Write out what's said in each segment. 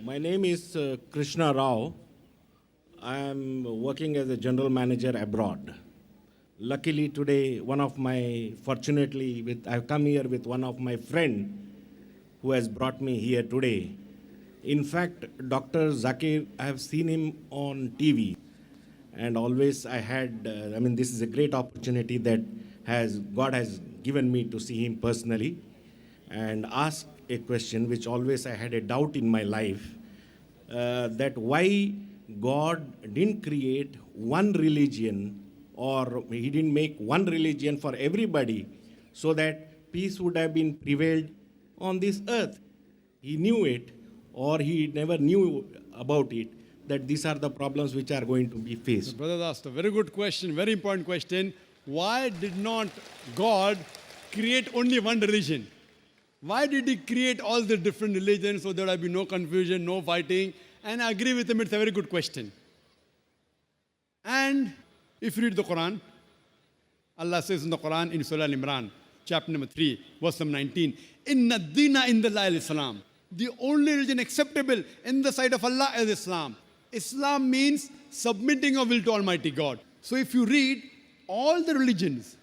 My name is Krishna Rao. I am working as a general manager abroad. Luckily today, I've come here with one of my friend who has brought me here today. In fact, Dr. Zakir, I have seen him on TV, and always this is a great opportunity that God has given me to see him personally and ask a question which always I had a doubt in my life, that why God didn't create one religion, or he didn't make one religion for everybody so that peace would have been prevailed on this earth. He knew it, or he never knew about it, that these are the problems which are going to be faced. Brother asked a very good question, very important question. Why did not God create only one religion? Why did he create all the different religions so there would be no confusion, no fighting? And I agree with him, it's a very good question. And if you read the Quran, Allah says in the Quran in Surah Al-Imran, chapter number 3, verse number 19, Inna dina indallahi al-Islam. The only religion acceptable in the sight of Allah is Islam. Islam means submitting your will to Almighty God. So if you read all the religions,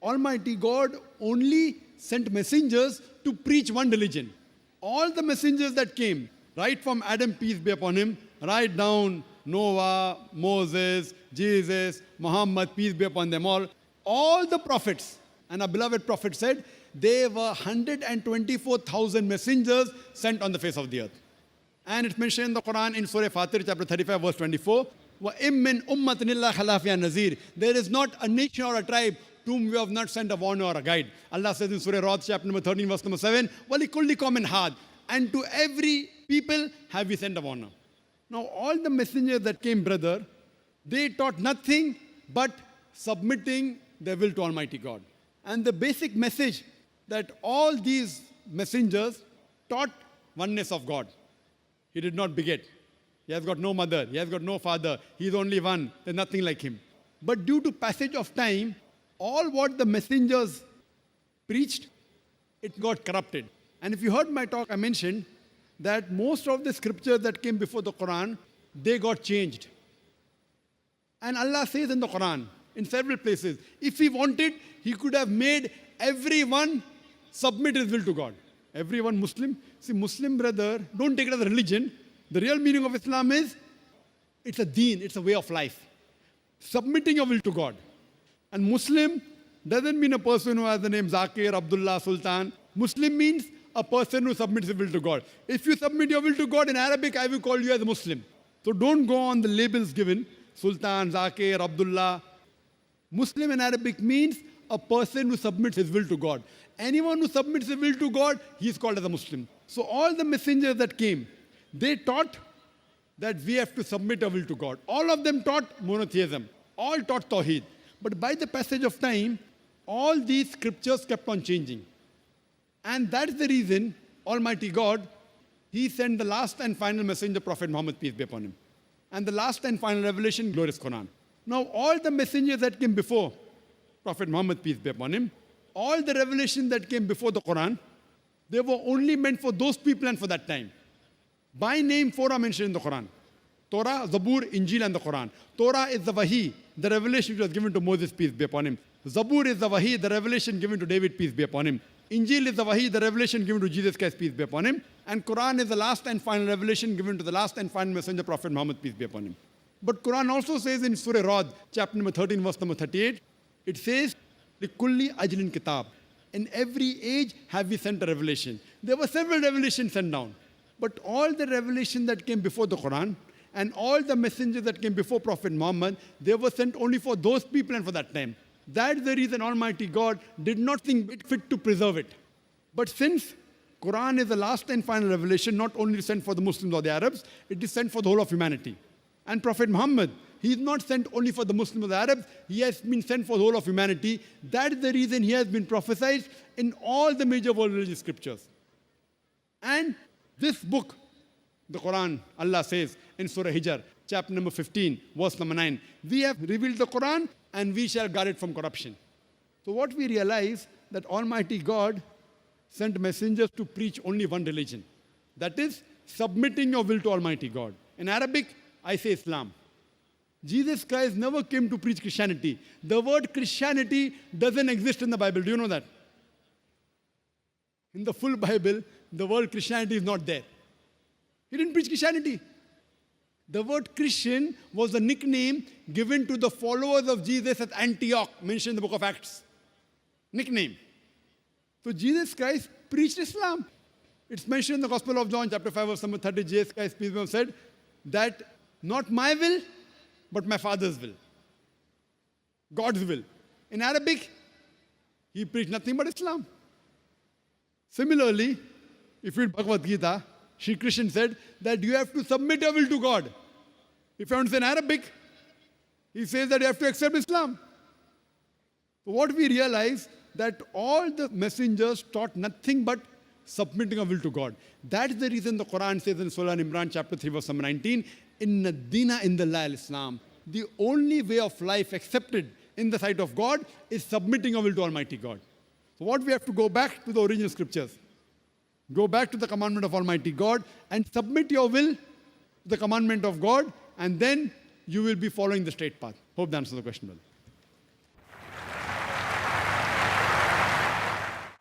Almighty God only sent messengers to preach one religion. All the messengers that came, right from Adam, peace be upon him, right down Noah, Moses, Jesus, Muhammad, peace be upon them all the prophets, and our beloved prophet said, there were 124,000 messengers sent on the face of the earth. And it's mentioned in the Quran in Surah Fatir, chapter 35, verse 24, وَإِم مِّنْ أُمَّةٍ إِلَّا خَلَا فِيهَا نَذِيرٌ. There is not a nation or a tribe to whom we have not sent a warner or a guide. Allah says in Surah Ra'd, chapter number 13, verse number 7, وَلِكُلِّ قَوْمٍ هَادٍ. And to every people have we sent a warner. Now all the messengers that came, brother, they taught nothing but submitting their will to Almighty God. And the basic message that all these messengers taught oneness of God. He did not beget. He has got no mother. He has got no father. He is only one. There's nothing like him. But due to passage of time, all what the messengers preached, it got corrupted. And if you heard my talk, I mentioned that most of the scriptures that came before the Quran, they got changed. And Allah says in the Quran, in several places, if He wanted, He could have made everyone submit his will to God. Everyone Muslim. See, Muslim brother, don't take it as a religion. The real meaning of Islam is, it's a deen, it's a way of life. Submitting your will to God. And Muslim doesn't mean a person who has the name Zakir, Abdullah, Sultan. Muslim means a person who submits his will to God. If you submit your will to God in Arabic, I will call you as a Muslim. So don't go on the labels given, Sultan, Zakir, Abdullah. Muslim in Arabic means a person who submits his will to God. Anyone who submits his will to God, he is called as a Muslim. So all the messengers that came, they taught that we have to submit our will to God. All of them taught monotheism. All taught Tawheed. But by the passage of time, all these scriptures kept on changing. And that's the reason Almighty God, He sent the last and final messenger, Prophet Muhammad, peace be upon him. And the last and final revelation, glorious Quran. Now all the messengers that came before Prophet Muhammad, peace be upon him, all the revelation that came before the Quran, they were only meant for those people and for that time. By name, 4 are mentioned in the Quran. Torah, Zabur, Injil, and the Quran. Torah is the Wahi, the revelation which was given to Moses, peace be upon him. Zabur is the Wahi, the revelation given to David, peace be upon him. Injil is the Wahi, the revelation given to Jesus Christ, peace be upon him. And Quran is the last and final revelation given to the last and final messenger, Prophet Muhammad, peace be upon him. But Quran also says in Surah Ra'd, chapter number 13, verse number 38, it says, لِكُلِّ أَجْلٍ kitab. In every age have we sent a revelation. There were several revelations sent down. But all the revelation that came before the Quran and all the messengers that came before Prophet Muhammad, they were sent only for those people and for that time. That's the reason Almighty God did not think it fit to preserve it. But since Quran is the last and final revelation, not only sent for the Muslims or the Arabs, it is sent for the whole of humanity. And Prophet Muhammad, he is not sent only for the Muslims or the Arabs, he has been sent for the whole of humanity. That is the reason he has been prophesied in all the major world religious scriptures. And this book, the Quran, Allah says in Surah Hijr, chapter number 15, verse number 9, we have revealed the Quran and we shall guard it from corruption. So what we realize, that Almighty God sent messengers to preach only one religion. That is, submitting your will to Almighty God. In Arabic, I say Islam. Jesus Christ never came to preach Christianity. The word Christianity doesn't exist in the Bible. Do you know that? In the full Bible, the word Christianity is not there. He didn't preach Christianity. The word Christian was a nickname given to the followers of Jesus at Antioch, mentioned in the book of Acts. Nickname. So Jesus Christ preached Islam. It's mentioned in the Gospel of John, chapter 5, verse number 30. Jesus Christ, peace be upon him, said that not my will, but my Father's will. God's will. In Arabic, he preached nothing but Islam. Similarly, if you read Bhagavad Gita, Sri Krishna said that you have to submit your will to God. If you understand Arabic, he says that you have to accept Islam. So what we realize, that all the messengers taught nothing but submitting our will to God. That is the reason the Quran says in Surah Al-Imran, chapter 3, verse number 19, Inna dina indallahi al-Islam. The only way of life accepted in the sight of God is submitting our will to Almighty God. So what we have to go back to the original scriptures. Go back to the commandment of Almighty God and submit your will to the commandment of God, and then you will be following the straight path. Hope that answers the question well.